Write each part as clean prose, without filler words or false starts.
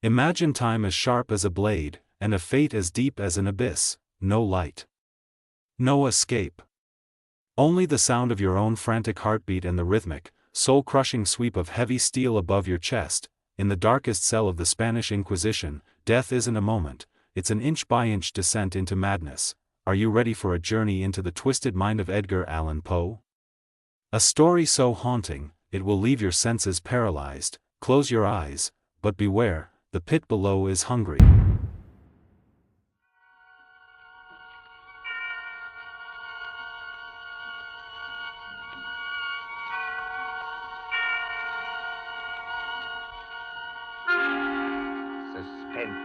Imagine time as sharp as a blade, and a fate as deep as an abyss. No light. No escape. Only the sound of your own frantic heartbeat and the rhythmic, soul-crushing sweep of heavy steel above your chest. In the darkest cell of the Spanish Inquisition, death isn't a moment, it's an inch-by-inch descent into madness. Are you ready for a journey into the twisted mind of Edgar Allan Poe? A story so haunting, it will leave your senses paralyzed. Close your eyes, but beware, the pit below is hungry. Suspense.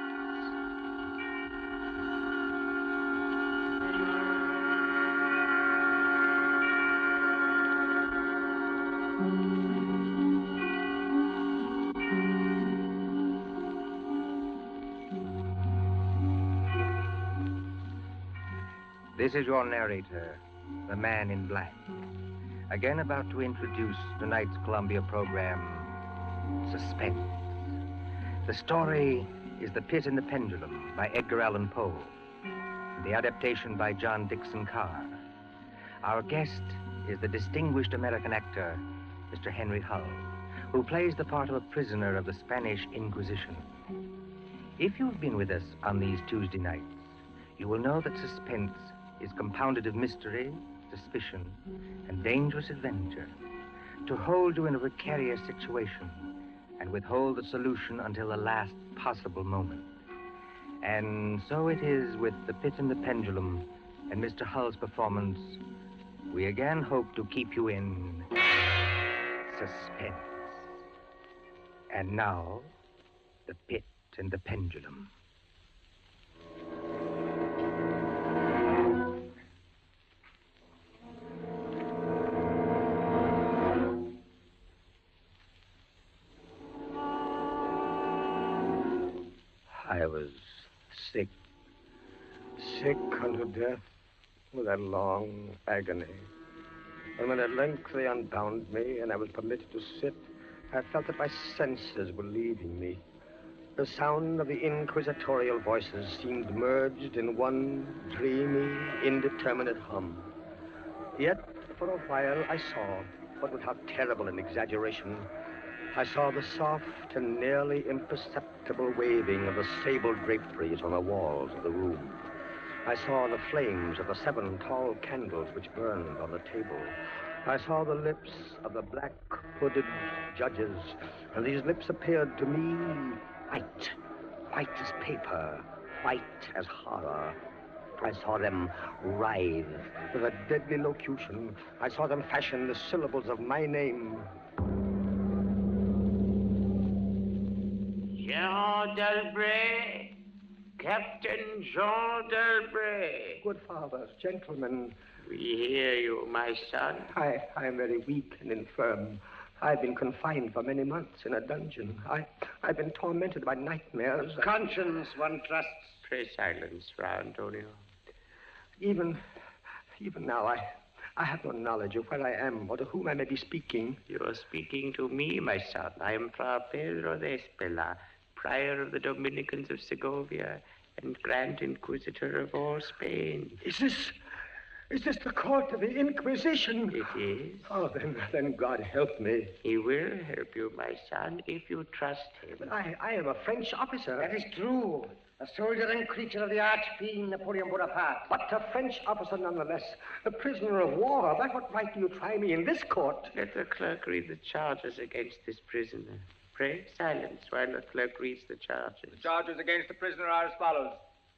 This is your narrator, the man in black, again about to introduce tonight's Columbia program, Suspense. The story is The Pit and the Pendulum by Edgar Allan Poe, the adaptation by John Dixon Carr. Our guest is the distinguished American actor, Mr. Henry Hull, who plays the part of a prisoner of the Spanish Inquisition. If you've been with us on these Tuesday nights, you will know that Suspense is compounded of mystery, suspicion, and dangerous adventure, to hold you in a precarious situation and withhold the solution until the last possible moment. And so it is with The Pit and the Pendulum and Mr. Hull's performance. We again hope to keep you in suspense. And now, The Pit and the Pendulum. I was sick unto death with that long agony. And when at length they unbound me and I was permitted to sit, I felt that my senses were leaving me. The sound of the inquisitorial voices seemed merged in one dreamy, indeterminate hum. Yet, for a while, I saw, but without terrible an exaggeration, I saw the soft and nearly imperceptible waving of the sable draperies on the walls of the room. I saw the flames of the 7 tall candles which burned on the table. I saw the lips of the black hooded judges, and these lips appeared to me white as paper, white as horror. I saw them writhe with a deadly locution. I saw them fashion the syllables of my name. Jean d'Albret, Captain Jean d'Albret. Good fathers, gentlemen. We hear you, my son. I am very weak and infirm. I've been confined for many months in a dungeon. I've been tormented by nightmares. Conscience, one trusts. Pray silence, Fra Antonio. Even now, I have no knowledge of where I am or to whom I may be speaking. You are speaking to me, my son. I am Fra Pedro de Espela, prior of the Dominicans of Segovia and Grand Inquisitor of all Spain. Is this the court of the Inquisition? It is. Oh, then God help me. He will help you, my son, if you trust him. But I am a French officer. That is true. A soldier and creature of the arch-fiend Napoleon Bonaparte. But a French officer nonetheless. A prisoner of war. By what right do you try me in this court? Let the clerk read the charges against this prisoner. Pray silence while the clerk reads the charges. The charges against the prisoner are as follows.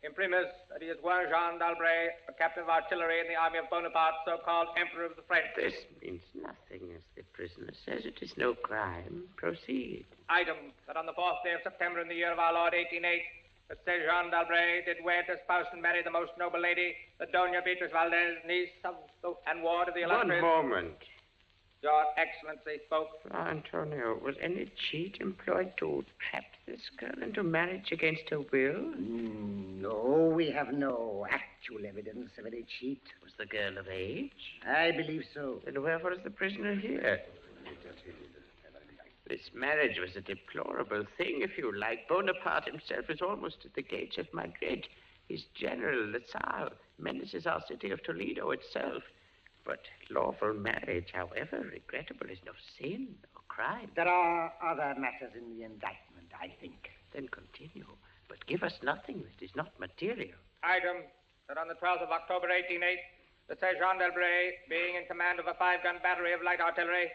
Imprimis, that he is one Jean d'Albret, a captain of artillery in the army of Bonaparte, so-called Emperor of the French. This means nothing, as the prisoner says. It is no crime. Proceed. Item, that on the 4th day of September in the year of our Lord 1808, that said Jean d'Albret did wed, espouse, and marry the most noble lady, the Doña Beatriz Valdez, niece of and ward of the illustrious... One moment. Your Excellency spoke. Antonio, was any cheat employed to trap this girl into marriage against her will? No, we have no actual evidence of any cheat. Was the girl of age? I believe so. Then wherefore is the prisoner here? This marriage was a deplorable thing, if you like. Bonaparte himself is almost at the gates of Madrid. His general, the Tsar, menaces our city of Toledo itself. But lawful marriage, however regrettable, is no sin or crime. There are other matters in the indictment, I think. Then continue, but give us nothing that is not material. Item, that on the 12th of October, 1808, the Sergeant d'Albret, being in command of a 5-gun battery of light artillery,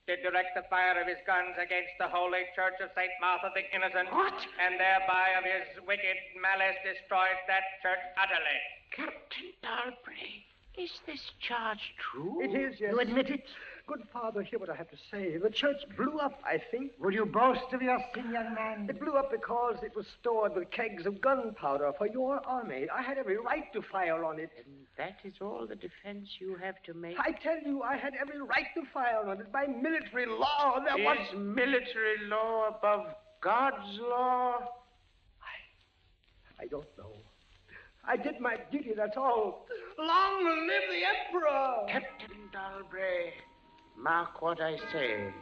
did direct the fire of his guns against the holy church of St. Martha the Innocent. What? And thereby of his wicked malice destroyed that church utterly. Captain D'Albret, is this charge true? It is, yes. You admit it? Good father, hear what I have to say. The church blew up, I think. Would you boast of your sin, young man? It blew up because it was stored with kegs of gunpowder for your army. I had every right to fire on it. And that is all the defense you have to make? I tell you, I had every right to fire on it by military law. There was... Is military law above God's law? I don't know. I did my duty, that's all. Long live the Emperor! Captain D'Albret, mark what I say.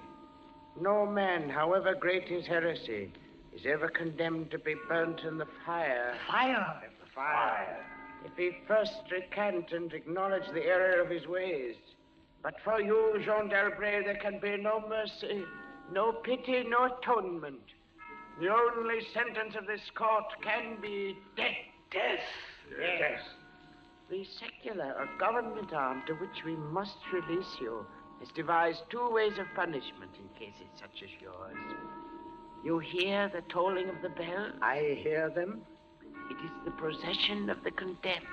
No man, however great his heresy, is ever condemned to be burnt in the fire. Fire! The fire. If he first recant and acknowledge the error of his ways. But for you, Jean d'Albret, there can be no mercy, no pity, no atonement. The only sentence of this court can be death. Death. Yes. The secular or government arm to which we must release you has devised 2 ways of punishment in cases such as yours. You hear the tolling of the bell? I hear them. It is the procession of the condemned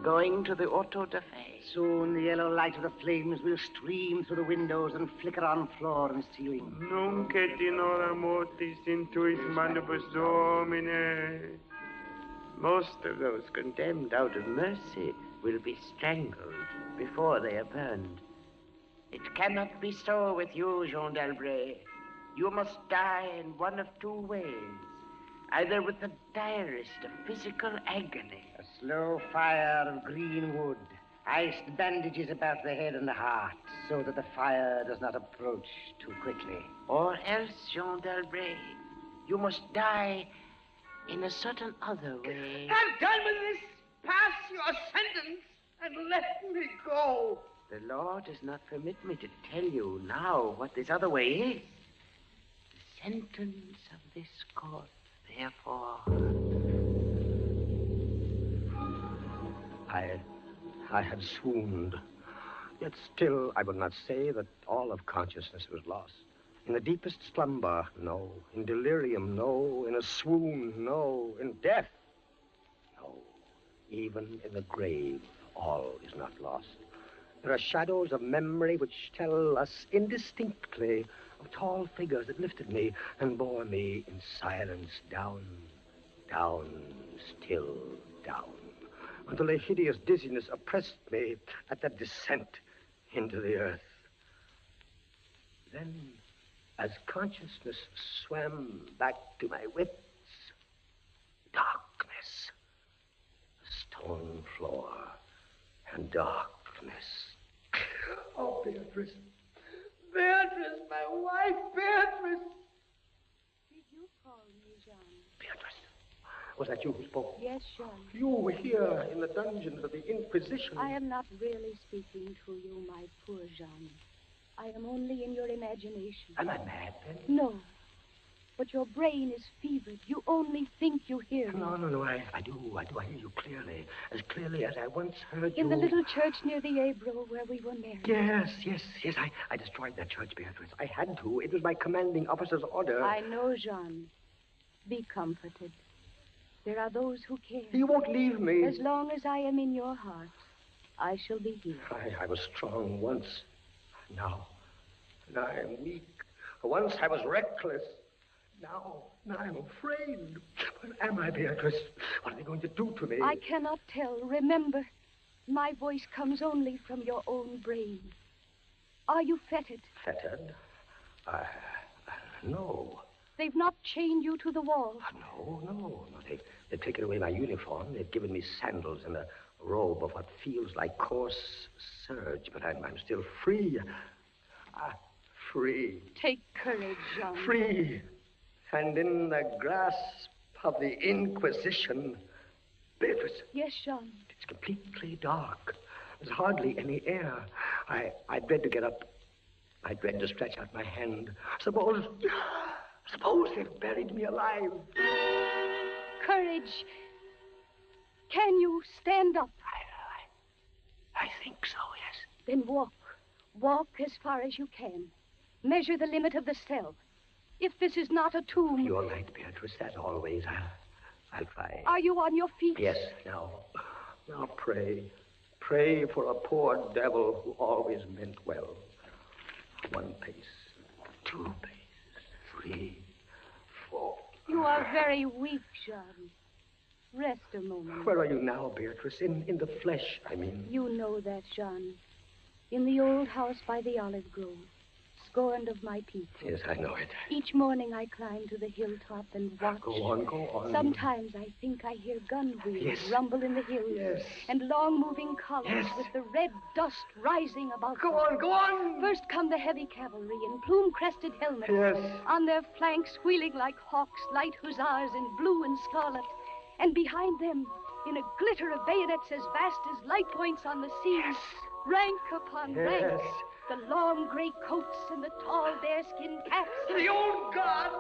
going to the auto da fe. Soon the yellow light of the flames will stream through the windows and flicker on floor and ceiling. Nunc et in hora mortis intuit manibus Domine. Most of those condemned out of mercy will be strangled before they are burned. It cannot be so with you, Jean d'Albret. You must die in one of 2 ways. Either with the direst of physical agony. A slow fire of green wood, iced bandages about the head and the heart, so that the fire does not approach too quickly. Or else, Jean d'Albret, you must die in a certain other way. I'm done with this. Pass your sentence and let me go. The law does not permit me to tell you now what this other way is. The sentence of this court, therefore. I had swooned. Yet still, I will not say that all of consciousness was lost. In the deepest slumber, no. In delirium, no. In a swoon, no. In death, no. Even in the grave, all is not lost. There are shadows of memory which tell us indistinctly of tall figures that lifted me and bore me in silence down, down, still down, until a hideous dizziness oppressed me at that descent into the earth. Then, as consciousness swam back to my wits, darkness, a stone floor, and darkness. Oh, Beatrice. Beatrice, my wife, Beatrice. Did you call me, Jean? Beatrice, was that you who spoke? Yes, Jean. You were here in the dungeons of the Inquisition. I am not really speaking to you, my poor Jean. I am only in your imagination. Am I mad, then? No. But your brain is fevered. You only think you hear me. No, I do. I hear you clearly. As clearly as I once heard In you. the little church near the Ebro where we were married. Yes. I destroyed that church, Beatrice. I had to. It was my commanding officer's order. I know, Jean. Be comforted. There are those who care. You won't leave me. As long as I am in your heart, I shall be here. I was strong once. Now I am weak. Once I was reckless. Now I'm afraid. What am I, Beatrice? What are they going to do to me? I cannot tell. Remember, my voice comes only from your own brain. Are you fettered? Fettered? No. They've not chained you to the wall. No. They've taken away my uniform. They've given me sandals and a robe of what feels like coarse serge, but I'm still free. free. Take courage, Jean. Free. And in the grasp of the Inquisition. Beatrice. Yes, Jean. It's completely dark. There's hardly any air. I dread to get up. I dread to stretch out my hand. Suppose they've buried me alive. Courage. Can you stand up? I think so, yes. Then walk. Walk as far as you can. Measure the limit of the cell. If this is not a tomb... You're right, Beatrice, as always. I'll try. Are you on your feet? Yes, now pray. Pray for a poor devil who always meant well. 1 pace, 2 paces, 3, 4. You are very weak, Jean. Rest a moment. Where are you now, Beatrice? In the flesh, I mean. You know that, Jean. In the old house by the olive grove, scorned of my people. Yes, I know it. Each morning I climb to the hilltop and watch. Go on. Sometimes I think I hear gun wheels Yes. rumble in the hills. Yes. And long-moving columns with the red dust rising about Go them. on. First come the heavy cavalry in plume-crested helmets. Yes. On their flanks, wheeling like hawks, light hussars in blue and scarlet. And behind them, in a glitter of bayonets as vast as light points on the sea, rank upon rank, the long gray coats and the tall bearskin caps. The old guard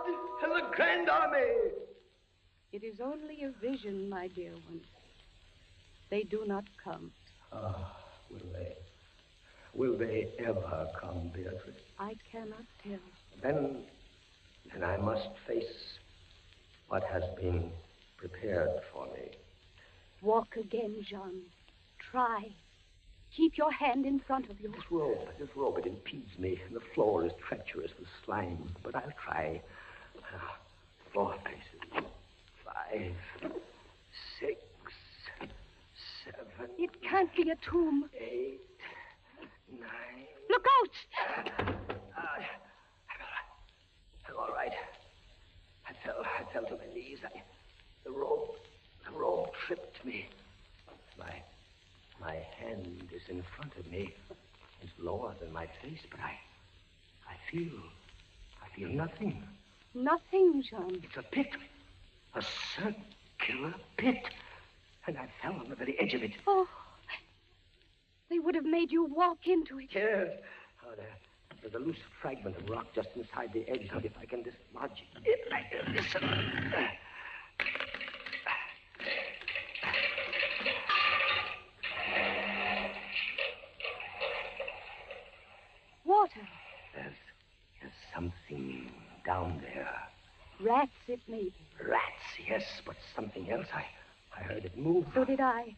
and the Grand Army. It is only a vision, my dear one. They do not come. Will they? Will they ever come, Beatrice? I cannot tell. Then I must face what has been prepared for me. Walk again, Jean. Try. Keep your hand in front of you. This rope, it impedes me. The floor is treacherous with slime, but I'll try. 4 paces. 5, 6, 7. It can't be a tomb. 8, 9. Look out! I'm all right. I fell to my knees. The rope tripped me. My hand is in front of me. It's lower than my face, but I feel nothing. Nothing, Jean. It's a pit. A circular pit. And I fell on the very edge of it. Oh, they would have made you walk into it. Yes. Oh, there's a loose fragment of rock just inside the edge. Now, if I can dislodge it like this. Water. There's something down there. Rats, it may be. Rats, yes, but something else. I heard it move. So did I.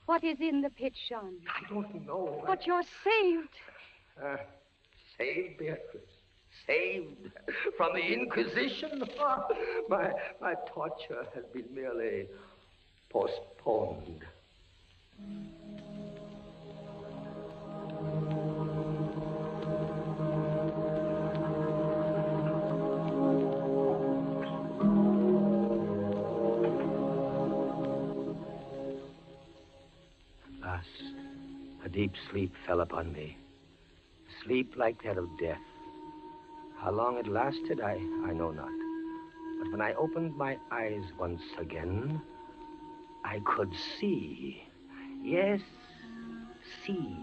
What is in the pit, Jean? I don't know. But you're saved. Saved, Beatrice. Saved from the Inquisition. My torture has been merely postponed. At last, a deep sleep fell upon me. Sleep like that of death. How long it lasted, I know not. But when I opened my eyes once again, I could see. Yes, see.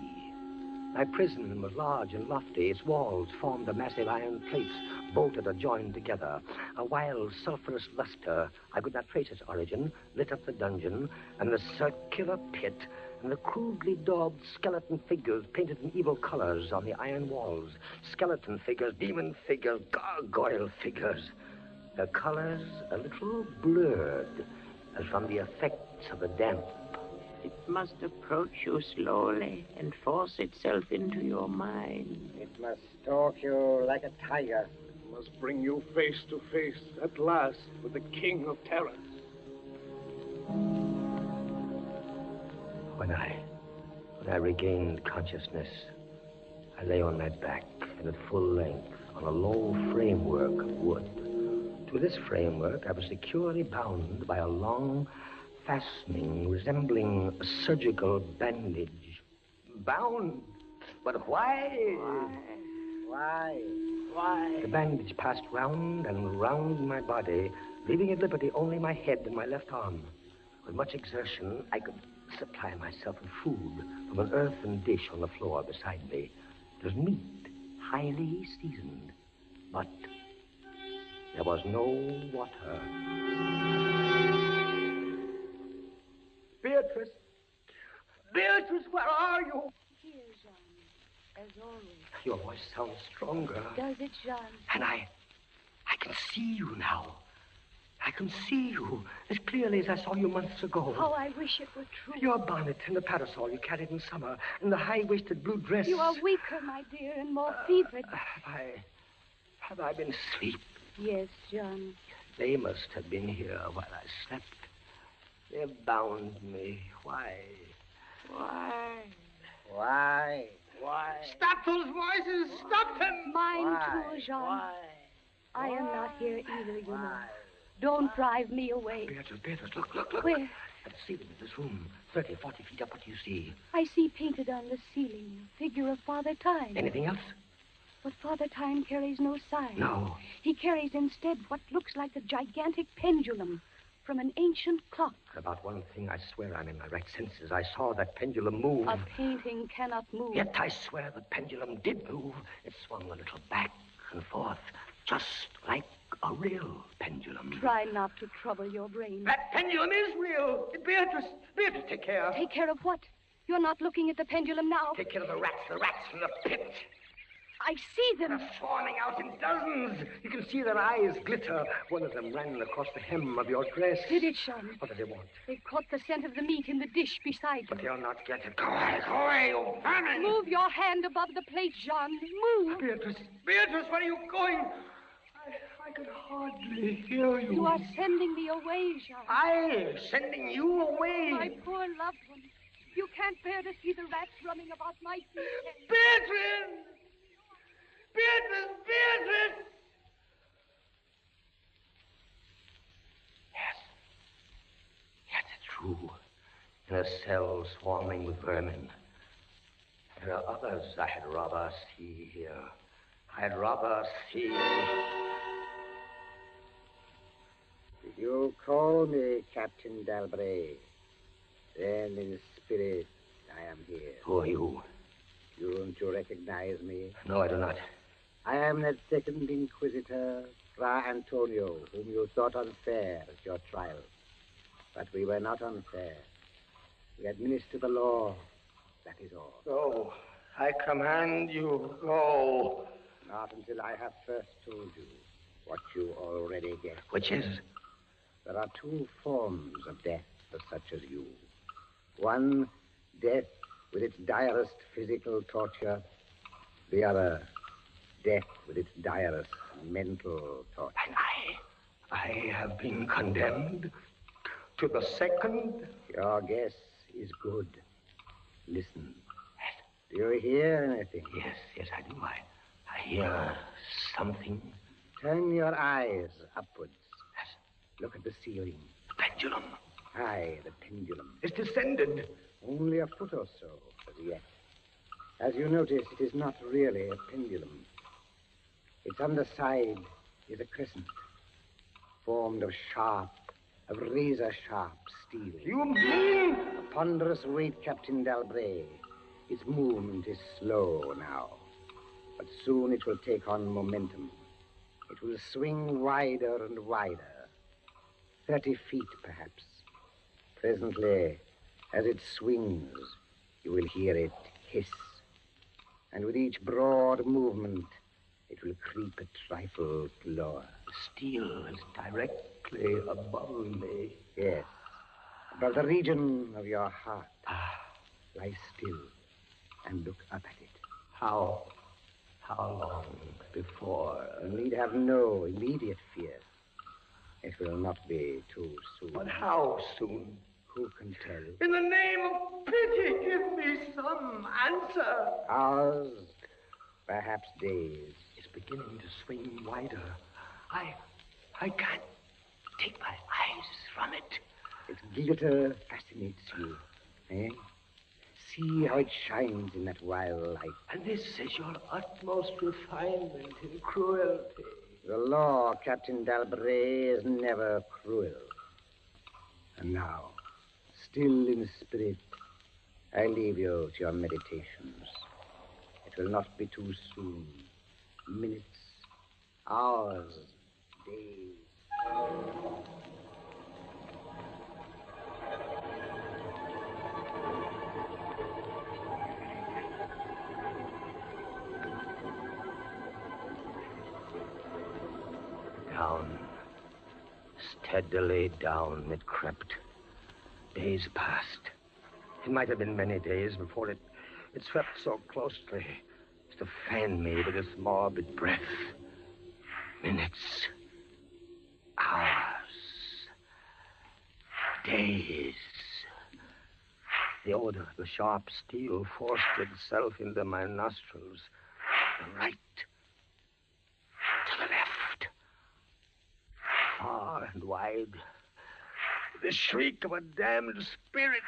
My prison was large and lofty. Its walls formed of massive iron plates, bolted or joined together. A wild, sulphurous luster, I could not trace its origin, lit up the dungeon, and the circular pit, and the crudely daubed skeleton figures painted in evil colors on the iron walls. Skeleton figures, demon figures, gargoyle figures. Their colors a little blurred, as from the effects of the damp. It must approach you slowly and force itself into your mind. It must stalk you like a tiger. It must bring you face to face, at last, with the king of terrors. When I regained consciousness, I lay on my back and at full length on a low framework of wood. To this framework, I was securely bound by a long fastening resembling a surgical bandage. Bound? But why? Why? The bandage passed round and round my body, leaving at liberty only my head and my left arm. With much exertion, I could supply myself with food from an earthen dish on the floor beside me. It was meat, highly seasoned, but there was no water. Beatrice! Beatrice, where are you? Here, Jean, as always. Your voice sounds stronger. Does it, Jean? And I can see you now. I can see you as clearly as I saw you months ago. How I wish it were true. Your bonnet and the parasol you carried in summer, and the high-waisted blue dress. You are weaker, my dear, and more fevered. Have I been asleep? Yes, Jean. They must have been here while I slept. They bound me. Why? Stop those voices! Stop them! Mine too, Jean. I am not here either, you know. Don't drive me away. Beatrice, look. Where? At the ceiling of this room, 30, 40 feet up, what do you see? I see painted on the ceiling a figure of Father Time. Anything else? But Father Time carries no sign. No. He carries instead what looks like a gigantic pendulum from an ancient clock. About one thing, I swear I'm in my right senses. I saw that pendulum move. A painting cannot move. Yet I swear the pendulum did move. It swung a little back and forth, just like a real pendulum. Try not to trouble your brain. That pendulum is real. Beatrice, take care. Take care of what? You're not looking at the pendulum now. Take care of the rats from the pit. I see them. They're swarming out in dozens. You can see their eyes glitter. One of them ran across the hem of your dress. Did it, Sean? What did they want? They caught the scent of the meat in the dish beside you. But they'll not get it. Go away, you vermin! Move your hand above the plate, Jean. Move. Beatrice, Where are you going? I can hardly hear you. You are sending me away, Jean. I'm sending you away. My poor loved one. You can't bear to see the rats running about my feet. Beatrice! Beatrice! Yes, it's true. In a cell swarming with vermin. There are others I had rather see here. I'd rather see... Did you call me Captain Dalbray? Then in spirit, I am here. Who are you? Don't you recognize me? No, I do not. I am that second Inquisitor, Fra Antonio, whom you thought unfair at your trial. But we were not unfair. We administer the law, that is all. Go. I command you, go. Not until I have first told you what you already get. Which is? There are two forms of death for such as you. One, death with its direst physical torture. The other, death with its direst mental torture. And I have been condemned to the second? Your guess is good. Listen. Do you hear anything? Yes, I do. I hear something. Turn your eyes upwards. Look at the ceiling. The pendulum. Aye, the pendulum. It's descended. Only a foot or so as yet. As you notice, it is not really a pendulum. Its underside is a crescent, formed of razor-sharp steel. You mean? A ponderous weight, Captain Dalbray. Its movement is slow now, but soon it will take on momentum. It will swing wider and wider, 30 feet perhaps. Presently, as it swings, you will hear it hiss. And with each broad movement, it will creep a trifle lower. The steel is directly above me. Yes, above the region of your heart. Lie still and look up at it. How long before? You need have no immediate fear. It will not be too soon. But how soon? Who can tell? In the name of pity, give me some answer. Hours, perhaps days. It's beginning to swing wider. I can't take my eyes from it. Its glitter fascinates you, eh? See how it shines in that wild light. And this is your utmost refinement in cruelty. The law, Captain Dalbray, is never cruel. And now, still in spirit, I leave you to your meditations. It will not be too soon. Minutes, hours, days. Down, steadily down it crept. Days passed. It might have been many days before it swept so closely as to fan me with its morbid breath. Minutes, hours, days. The odor of the sharp steel forced itself into my nostrils. The right, to the left, far and wide. The shriek of a damned spirit.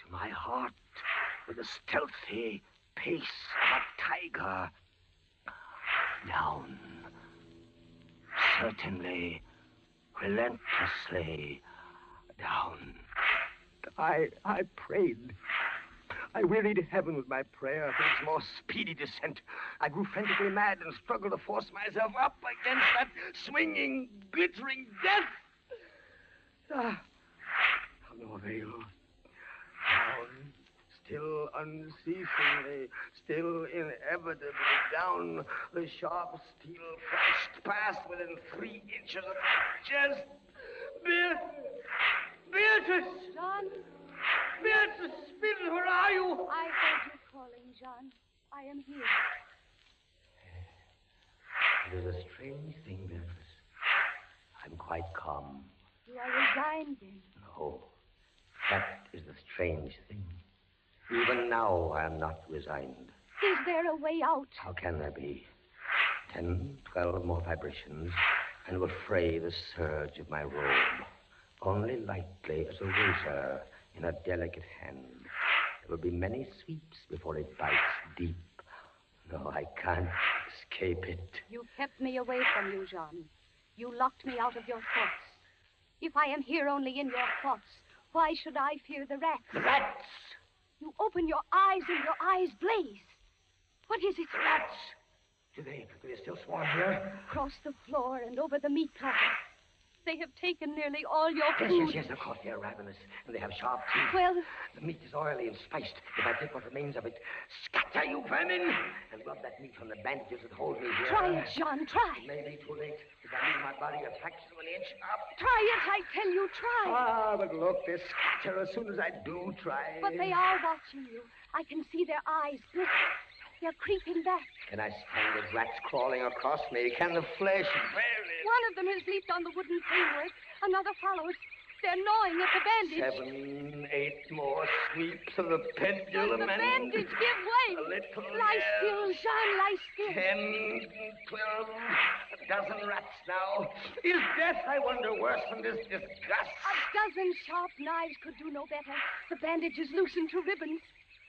To my heart, with the stealthy pace of a tiger. Down, certainly, relentlessly, down. I prayed. I wearied heaven with my prayer for its more speedy descent. I grew frantically mad and struggled to force myself up against that swinging, glittering death. Of no avail. Down, still unceasingly, still inevitably down, the sharp steel flashed past within 3 inches of my chest. Beatrice! John? Beatrice, Beatrice, where are you? I heard you calling, John. I am here. It is a strange thing, Beatrice. I'm quite calm. You are resigned, then? No, that is the strange thing. Even now, I am not resigned. Is there a way out? How can there be? 10, 12 more vibrations, and will fray the serge of my robe. Only lightly as a razor in a delicate hand. There will be many sweeps before it bites deep. No, I can't escape it. You kept me away from you, John. You locked me out of your thoughts. If I am here only in your thoughts, why should I fear the rats? The rats! You open your eyes and your eyes blaze. What is it? The rats! Do they still swarm here? Across the floor and over the meat platter. They have taken nearly all your food. Yes, of course, they're ravenous, and they have sharp teeth. Well... The meat is oily and spiced. If I take what remains of it, scatter, you vermin, and rub that meat on the bandages that hold me here. Try it, John, try. It may be too late, if I leave my body a fraction of an inch up. Try it, I tell you, try. Ah, but look, they scatter as soon as I do try. But they are watching you. I can see their eyes glitter. They're creeping back. Can I stand the rats crawling across me? Can the flesh bear it? One of them has leaped on the wooden framework. Another follows. They're gnawing at the bandage. 7, 8 more sweeps of the pendulum. The bandage, give way. A little Lie still, Jean, lie still. 10, 12, a dozen rats now. Is death, I wonder, worse than this disgust? A dozen sharp knives could do no better. The bandage is loosened to ribbons.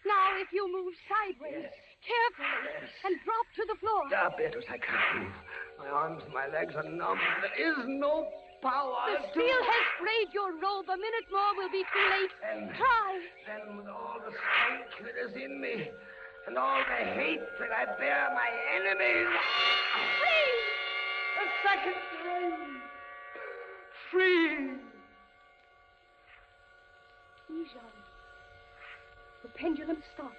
Now, if you move sideways, carefully, and drop to the floor. Ah, Beatrice, I can't move. My arms and my legs are numb. There is no power. The steel has sprayed your robe. A minute more will be too late. Try. Then with all the strength that is in me, and all the hate that I bear my enemies... Free! A second time. Free! Jean. The pendulum stops.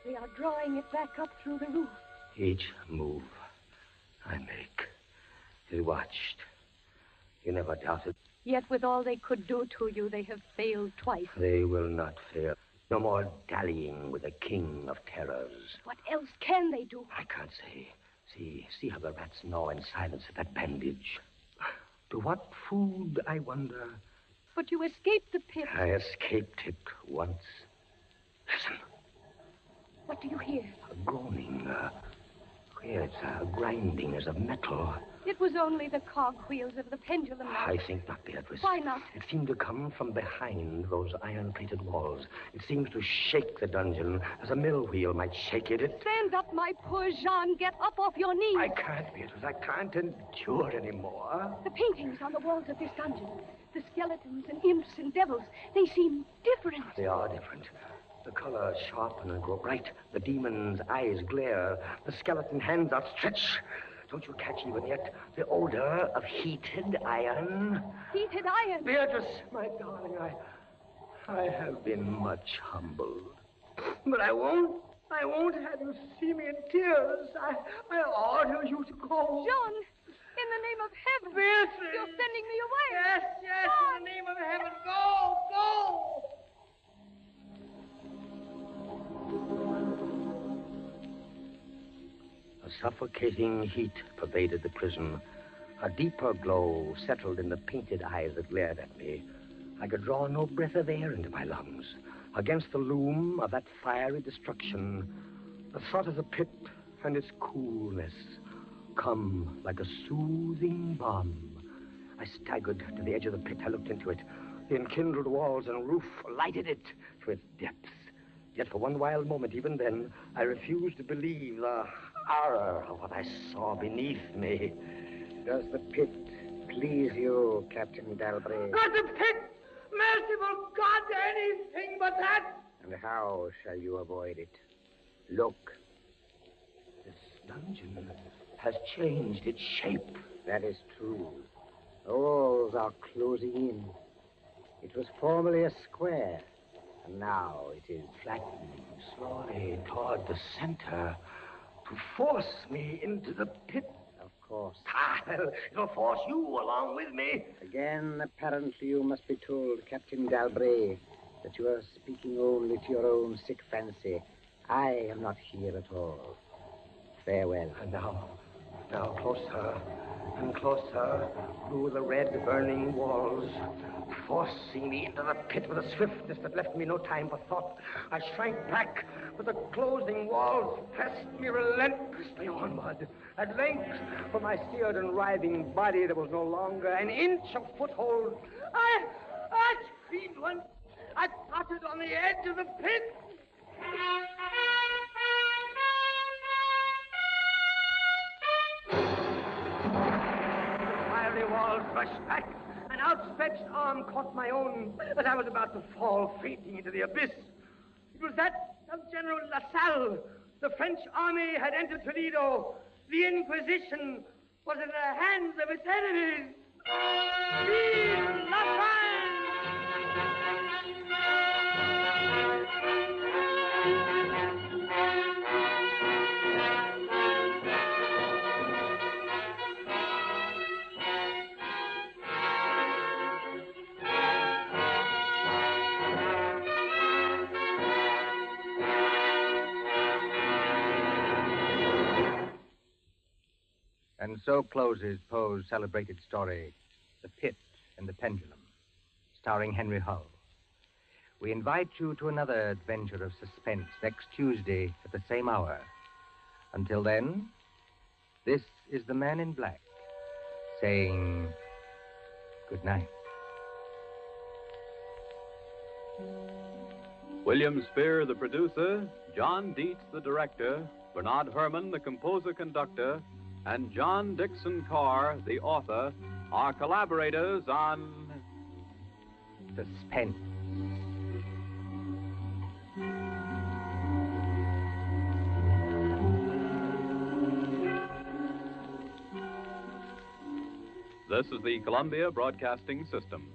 They are drawing it back up through the roof. Each move I make is watched. You never doubted. Yet with all they could do to you, they have failed twice. They will not fail. No more dallying with the king of terrors. What else can they do? I can't say. See how the rats gnaw in silence at that bandage. To what food, I wonder? But you escaped the pit. I escaped it once. Listen. What do you hear? A groaning. It's a grinding as of metal. It was only the cogwheels of the pendulum. I think not, Beatrice. Why not? It seemed to come from behind those iron-plated walls. It seems to shake the dungeon as a mill wheel might shake it. Stand up, my poor Jean. Get up off your knees. I can't, Beatrice. I can't endure anymore. The paintings on the walls of this dungeon, the skeletons and imps and devils, they seem different. They are different. The colors sharpen and grow bright. The demon's eyes glare. The skeleton hands outstretch. Don't you catch even yet the odor of heated iron? Heated iron? Beatrice, my darling, I have been much humbled. But I won't have you see me in tears. I order you to go. Jean, in the name of heaven. Beatrice. You're sending me away. Yes, Jean. in the name of heaven. Go! A suffocating heat pervaded the prison. A deeper glow settled in the painted eyes that glared at me. I could draw no breath of air into my lungs. Against the loom of that fiery destruction, the thought of the pit and its coolness come like a soothing balm. I staggered to the edge of the pit. I looked into it. The enkindled walls and roof lighted it to its depths. Yet for one wild moment, even then, I refused to believe the horror of what I saw beneath me. Does the pit please you, Captain Dalbray? Not the pit! Merciful God, anything but that! And how shall you avoid it? Look. This dungeon has changed its shape. That is true. The walls are closing in. It was formerly a square, and now it is Flattening slowly toward the center to force me into the pit. Of course. It'll force you along with me. Again, apparently you must be told, Captain Dalbray, that you are speaking only to your own sick fancy. I am not here at all. Farewell. And now closer and closer through the red burning walls, forcing me into the pit with a swiftness that left me no time for thought. I shrank back, but the closing walls pressed me relentlessly onward. At length, for my seared and writhing body, there was no longer an inch of foothold. I screamed once. I tottered on the edge of the pit. The wall rushed back. An outstretched arm caught my own as I was about to fall fainting into the abyss. It was that of General LaSalle. The French army had entered Toledo. The Inquisition was in the hands of its enemies. Vive la France! And so closes Poe's celebrated story, The Pit and the Pendulum, starring Henry Hull. We invite you to another adventure of suspense next Tuesday at the same hour. Until then, this is the Man in Black saying good night. William Spear, the producer, John Dietz, the director, Bernard Herrmann, the composer-conductor, and John Dixon Carr, the author, are collaborators on Suspense. This is the Columbia Broadcasting System.